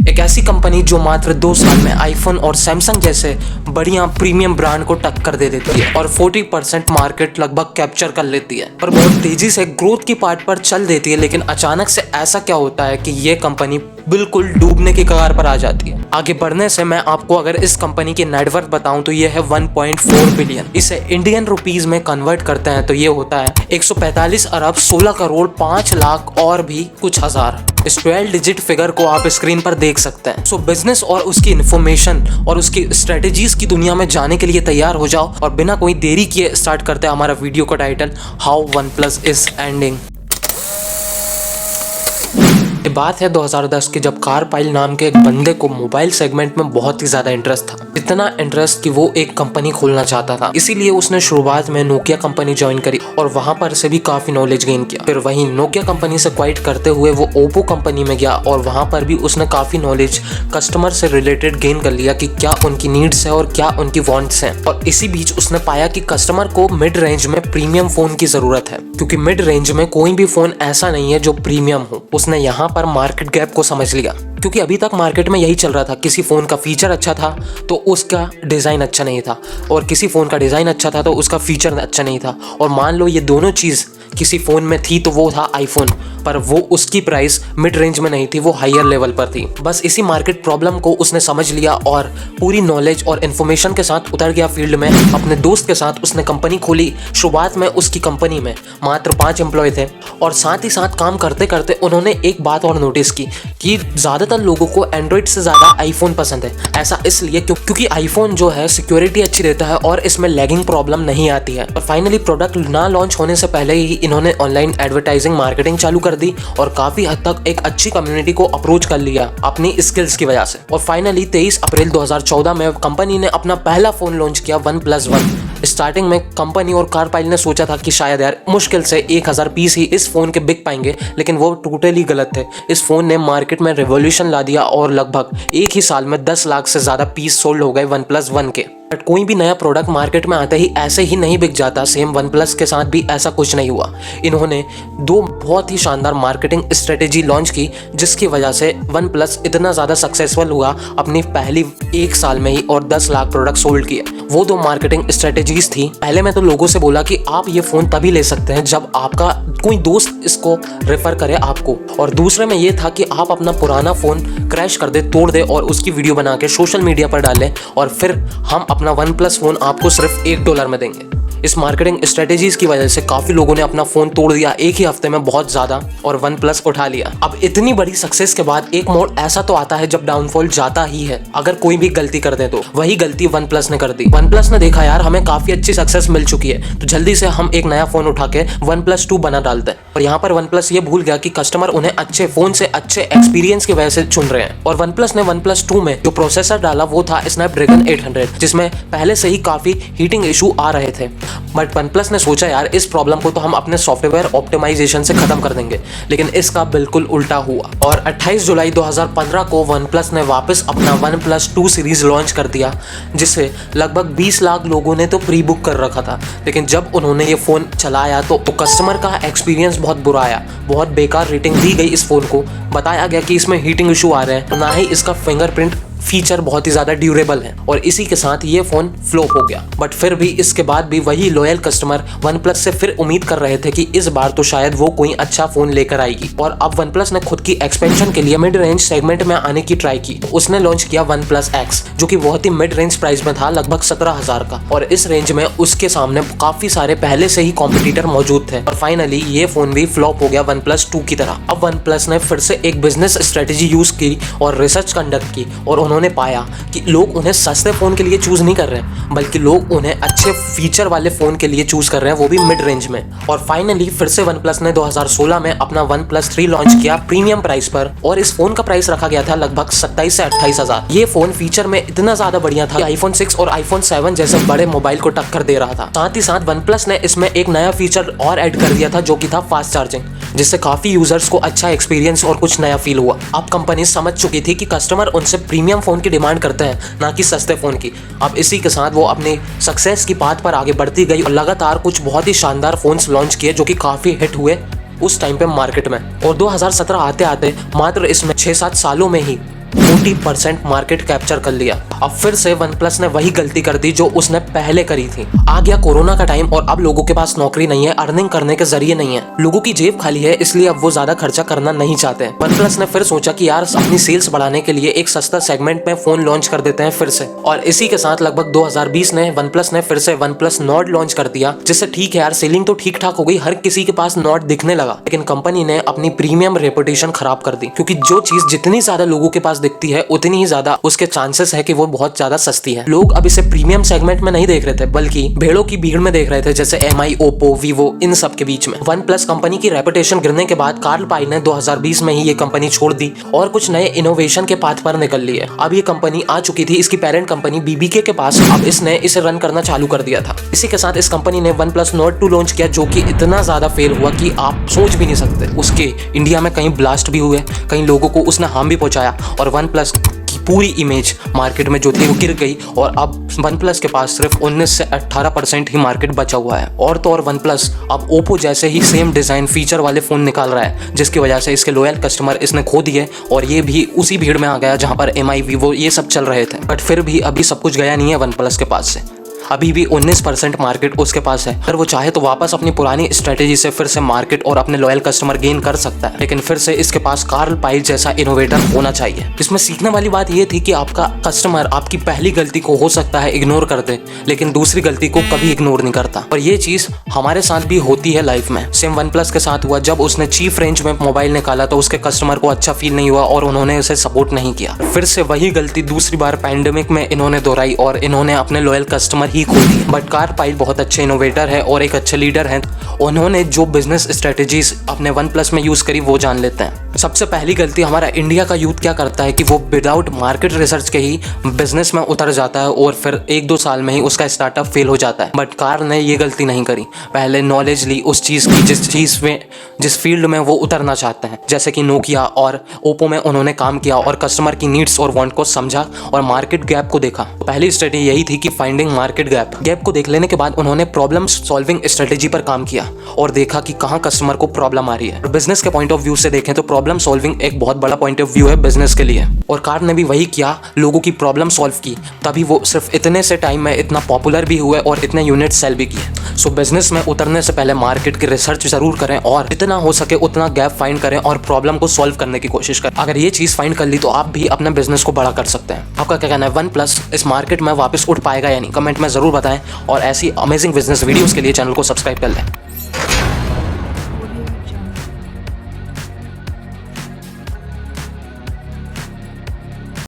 एक ऐसी कंपनी जो मात्र 2 साल में आईफोन और सैमसंग जैसे बढ़िया प्रीमियम ब्रांड को टक्कर दे देती है और 40% मार्केट लगभग कैप्चर कर लेती है और बहुत तेजी से ग्रोथ की पार्ट पर चल देती है। लेकिन अचानक से ऐसा क्या होता है कि ये कंपनी बिल्कुल डूबने की कगार पर आ जाती है। आगे बढ़ने से मैं आपको अगर इस कंपनी की नेटवर्थ बताऊं तो ये है 1.4 बिलियन। इसे इंडियन रुपीस में कन्वर्ट करते हैं तो ये होता है 145 अरब 16 करोड़ 5 लाख और भी कुछ हजार। इस 12 डिजिट फिगर को आप स्क्रीन पर देख सकते हैं। सो बिजनेस और उसकी इन्फॉर्मेशन और उसकी स्ट्रेटेजीज की दुनिया में जाने के लिए तैयार हो जाओ और बिना कोई देरी किए स्टार्ट करते हैं हमारा वीडियो का title, how one plus is ending. ये बात है 2010 की, जब कारपाइल नाम के एक बंदे को मोबाइल सेगमेंट में बहुत ही ज्यादा इंटरेस्ट था। इतना इंटरेस्ट कि वो एक कंपनी खोलना चाहता था। इसीलिए उसने शुरुआत में नोकिया कंपनी ज्वाइन करी और वहां पर से भी काफी नॉलेज गेन किया। फिर वहीं नोकिया कंपनी से क्वाइट करते हुए वो ओप्पो कंपनी में गया और वहां पर भी उसने काफी नॉलेज कस्टमर से रिलेटेड गेन कर लिया कि क्या उनकी नीड्स है और क्या उनकी वांट्स हैं। और इसी बीच उसने पाया कि कस्टमर को मिड रेंज में प्रीमियम फोन की जरूरत है, क्योंकि मिड रेंज में कोई भी फोन ऐसा नहीं है जो प्रीमियम हो। उसने यहाँ पर मार्केट गैप को समझ लिया, क्योंकि अभी तक मार्केट में यही चल रहा था, किसी फोन का फीचर अच्छा था तो उसका डिजाइन अच्छा नहीं था, और किसी फोन का डिजाइन अच्छा था तो उसका फीचर अच्छा नहीं था। और मान लो ये दोनों चीज किसी फोन में थी तो वो था आईफोन, पर वो उसकी प्राइस मिड रेंज में नहीं थी, वो हायर लेवल पर थी। बस इसी मार्केट प्रॉब्लम को उसने समझ लिया और पूरी नॉलेज और इन्फॉर्मेशन के साथ उतर गया फील्ड में। अपने दोस्त के साथ उसने कंपनी खोली। शुरुआत में उसकी कंपनी में मात्र 5 एम्प्लॉय थे और साथ ही साथ काम करते करते उन्होंने एक बात और नोटिस की कि ज्यादातर लोगों को एंड्रॉइड से ज्यादा आईफोन पसंद है। ऐसा इसलिए क्योंकि आईफोन जो है सिक्योरिटी अच्छी देता है और इसमें लैगिंग प्रॉब्लम नहीं आती है। और फाइनली प्रोडक्ट ना लॉन्च होने से पहले ही इन्होंने ऑनलाइन एडवर्टाइजिंग मार्केटिंग चालू कर दी और काफी हद तक एक अच्छी कम्युनिटी को अप्रोच कर लिया अपनी स्किल्स की वजह से। और फाइनली 23 अप्रैल 2014 में कंपनी ने अपना पहला फोन लॉन्च किया, OnePlus 1। स्टार्टिंग में कंपनी और कारपाइल ने सोचा था कि शायद यार मुश्किल से 1000 पीस ही इस फोन के बिक पाएंगे, लेकिन वो टोटली गलत थे। इस फोन ने मार्केट में रेवोल्यूशन ला दिया और लगभग एक ही साल में 10 लाख से ज्यादा पीस सोल्ड हो गए OnePlus 1 के। बट कोई भी नया प्रोडक्ट मार्केट में आते ही ऐसे ही नहीं बिक जाता। सेम OnePlus के साथ भी ऐसा कुछ नहीं हुआ। इन्होंने 2 बहुत ही शानदार मार्केटिंग स्ट्रेटेजी लॉन्च की, जिसकी वजह से OnePlus इतना ज़्यादा सक्सेसफुल हुआ अपनी पहली 1 साल में ही और 10 लाख प्रोडक्ट सोल्ड किए। वो 2 मार्केटिंग स्ट्रेटेजीज थी। पहले मैं तो लोगों से बोला कि आप ये फ़ोन तभी ले सकते हैं जब आपका कोई दोस्त इसको रेफर करे आपको, और दूसरे में ये था कि आप अपना पुराना फ़ोन क्रैश कर दे, तोड़ दे और उसकी वीडियो बना के सोशल मीडिया पर डालें और फिर हम अपना OnePlus फोन आपको सिर्फ $1 में देंगे। इस मार्केटिंग स्ट्रेटेजीज की वजह से काफी लोगों ने अपना फोन तोड़ दिया एक ही हफ्ते में, बहुत ज्यादा, और OnePlus उठा लिया। अब इतनी बड़ी सक्सेस के बाद एक मोड़ ऐसा तो आता है जब डाउनफॉल जाता ही है। अगर कोई भी गलती कर दे तो वही गलती OnePlus ने कर दी। OnePlus ने देखा यार हमें काफी अच्छी सक्सेस मिल चुकी है, तो जल्दी से हम एक नया फोन उठा के OnePlus 2 बना डालते हैं। और यहाँ पर OnePlus ये भूल गया कि कस्टमर उन्हें अच्छे फोन से अच्छे एक्सपीरियंस की वजह से चुन रहे हैं। और OnePlus ने OnePlus 2 में जो प्रोसेसर डाला वो था Snapdragon 800, जिसमें पहले से ही काफी हीटिंग इशू आ रहे थे। बट OnePlus ने सोचा यार इस प्रॉब्लम को तो हम अपने सॉफ्टवेयर ऑप्टिमाइजेशन से खत्म कर देंगे, लेकिन इसका बिल्कुल उल्टा हुआ। और 28 जुलाई 2015 को OnePlus ने वापस अपना OnePlus 2 सीरीज लॉन्च कर दिया, जिसे लगभग 20 लाख लोगों ने तो प्री बुक कर रखा था। लेकिन जब उन्होंने ये फ़ोन चलाया तो कस्टमर का एक्सपीरियंस बहुत बुरा आया। बहुत बेकार रेटिंग दी गई इस फ़ोन को। बताया गया कि इसमें हीटिंग इशू आ रहे हैं, ना ही इसका फिंगरप्रिंट फीचर बहुत ही ज़्यादा ड्यूरेबल है, और इसी के साथ ये फ़ोन फ्लॉप हो गया। बट फिर भी इसके बाद भी वही लॉयल कस्टमर OnePlus से फिर उम्मीद कर रहे थे कि इस बार तो शायद वो कोई अच्छा फ़ोन लेकर आएगी। और अब OnePlus ने खुद की एक्सपेंशन के लिए मिड रेंज सेगमेंट में आने की ट्राई की। तो उसने लॉन्च किया OnePlus X, जो कि बहुत ही मिड रेंज प्राइस में था, लगभग 17,000 का। और इस रेंज में उसके सामने काफ़ी सारे पहले से ही कॉम्पिटिटर मौजूद थे। और फाइनली ये फ़ोन भी फ्लॉप हो गया OnePlus 2 की तरह। अब OnePlus ने फिर से एक बिजनेस स्ट्रेटेजी यूज़ की और रिसर्च कंडक्ट की, और उन्होंने पाया कि लोग उन्हें सस्ते फोन के लिए चूज नहीं कर रहे हैं, बल्कि लोग उन्हें अच्छे फीचर वाले फोन के लिए चूज कर रहे हैं, वो भी मिड रेंज में। और फाइनली फिर से OnePlus ने 2016 में अपना OnePlus 3 लॉन्च किया प्रीमियम प्राइस पर, और इस फोन का प्राइस रखा गया था लगभग 27 से 28 हजार। ये फोन फीचर में इतना ज्यादा बढ़िया था कि iPhone 6 और iPhone 7 जैसे बड़े मोबाइल को टक्कर दे रहा था। साथ ही साथ OnePlus ने इसमें एक नया फीचर और ऐड कर दिया था, जो कि था फास्ट चार्जिंग, जिससे काफी यूजर्स को अच्छा एक्सपीरियंस और कुछ नया फील हुआ। अब कंपनी समझ चुकी थी कि कस्टमर उनसे प्रीमियम फोन की डिमांड करते हैं, ना कि सस्ते फोन की। अब इसी के साथ वो अपनी सक्सेस की पाथ पर आगे बढ़ती गई और लगातार कुछ बहुत ही शानदार फोन्स लॉन्च किए, जो कि काफी हिट हुए उस टाइम पे मार्केट में। और 2017 आते आते मात्र इसमें 6-7 सालों में ही 40% मार्केट कैप्चर कर लिया। अब फिर से वन प्लस ने वही गलती कर दी जो उसने पहले करी थी। आ गया कोरोना का टाइम और अब लोगों के पास नौकरी नहीं है, अर्निंग करने के जरिए नहीं है, लोगों की जेब खाली है, इसलिए अब वो ज्यादा खर्चा करना नहीं चाहते। वन प्लस ने फिर सोचा कि यार अपनी सेल्स बढ़ाने के लिए एक सस्ता सेगमेंट में फोन लॉन्च कर देते हैं फिर से। और इसी के साथ लगभग 2020 में वन प्लस ने फिर से वन प्लस नॉर्ड लॉन्च कर दिया, जिससे ठीक है यार सेलिंग तो ठीक ठाक हो गई, हर किसी के पास नॉर्ड दिखने लगा। लेकिन कंपनी ने अपनी प्रीमियम रेपुटेशन खराब कर दी, क्योंकि जो चीज जितनी ज्यादा लोगों के पास दिखती है उतनी ही ज्यादा उसके चांसेस है कि वो बहुत ज्यादा सस्ती है। लोग अब इसे प्रीमियम सेगमेंट में नहीं देख रहे थे, बल्कि भेड़ों की भीड़ में देख रहे थे, जैसे MI, ओप्पो, वीवो, इन सब के बीच में। वन प्लस कंपनी की रेपुटेशन गिरने के बाद कार्ल पाई ने 2020 में ही ये कंपनी छोड़ दी और कुछ नए इनोवेशन के पाथ पर निकल लिए। अब ये कंपनी आ चुकी थी इसकी पेरेंट कंपनी BBK के पास, अब इसने इसे रन करना चालू कर दिया था। इसी के साथ इस कंपनी ने वन प्लस नॉर्ड 2 लॉन्च किया, जो कि इतना ज्यादा फेल हुआ कि आप सोच भी नहीं सकते। उसके इंडिया में कहीं ब्लास्ट भी हुए, कई लोगों को उसने हार्म भी पहुंचाया और वन प्लस की पूरी इमेज मार्केट में जो थी वो गिर गई। और अब वन प्लस के पास सिर्फ 19 से 18% ही मार्केट बचा हुआ है। और तो और वन प्लस अब ओप्पो जैसे ही सेम डिजाइन फीचर वाले फोन निकाल रहा है, जिसकी वजह से इसके लॉयल कस्टमर इसने खो दिए और ये भी उसी भीड़ में आ गया जहां पर MI, वीवो ये सब चल रहे थे। बट फिर भी अभी सब कुछ गया नहीं है वन प्लस के पास से, अभी भी 19% मार्केट उसके पास है। अगर वो चाहे तो वापस अपनी पुरानी स्ट्रेटेजी से फिर से मार्केट और अपने लॉयल कस्टमर गेन कर सकता है, लेकिन फिर से इसके पास कार्ल पाई जैसा इनोवेटर होना चाहिए। इसमें सीखने वाली बात ये थी कि आपका कस्टमर आपकी पहली गलती को हो सकता है इग्नोर कर दे, लेकिन दूसरी गलती को कभी इग्नोर नहीं करता। और ये चीज हमारे साथ भी होती है लाइफ में। सेम वन प्लस के साथ हुआ, जब उसने चीप रेंज में मोबाइल निकाला तो उसके कस्टमर को अच्छा फील नहीं हुआ और उन्होंने उसे सपोर्ट नहीं किया। फिर से वही गलती दूसरी बार पैंडेमिक में इन्होंने दोहराई और इन्होंने अपने लॉयल कस्टमर ही खो दिए। बट कार्ल पाई बहुत अच्छे इनोवेटर है और एक अच्छे लीडर हैं। उन्होंने जो बिजनेस स्ट्रेटेजीज अपने वन प्लस में यूज करी वो जान लेते हैं। सबसे पहली गलती हमारा इंडिया का यूथ क्या करता है कि वो विदाउट मार्केट रिसर्च के ही बिजनेस में उतर जाता है और फिर 1-2 साल में ही उसका स्टार्टअप फेल हो जाता है। बट कार्ल ने ये गलती नहीं करी, पहले नॉलेज ली उस चीज़ की जिस फील्ड में वो उतरना चाहते हैं। जैसे कि नोकिया और ओप्पो में उन्होंने काम किया और कस्टमर की नीड्स और वांट को समझा और मार्केट गैप को देखा। पहली स्ट्रेटेजी यही थी कि फाइंडिंग मार्केट गैप को देख लेने के बाद उन्होंने प्रॉब्लम सॉल्विंग स्ट्रेटेजी पर काम किया और देखा कि कहाँ कस्टमर को प्रॉब्लम आ रही है। बिजनेस के पॉइंट ऑफ व्यू से देखें तो प्रॉब्लम सॉल्विंग एक बहुत बड़ा पॉइंट ऑफ व्यू है बिजनेस के लिए, और कार्ल ने भी वही किया, लोगों की प्रॉब्लम सॉल्व की, तभी वो सिर्फ इतने से टाइम में इतना पॉपुलर भी हुए और इतने यूनिट सेल भी किए। सो बिजनेस में उतरने से पहले मार्केट की रिसर्च जरूर करें और जितना हो सके उतना गैप फाइंड करें और प्रॉब्लम को सॉल्व करने की कोशिश करें। अगर ये चीज फाइंड कर ली तो आप भी अपने बिजनेस को बड़ा कर सकते हैं। आपका क्या कहना है, वन प्लस इस मार्केट में वापस उठ पाएगा या नहीं, कमेंट में जरूर बताएं और ऐसी अमेजिंग बिजनेस वीडियोस के लिए चैनल को सब्सक्राइब कर लें।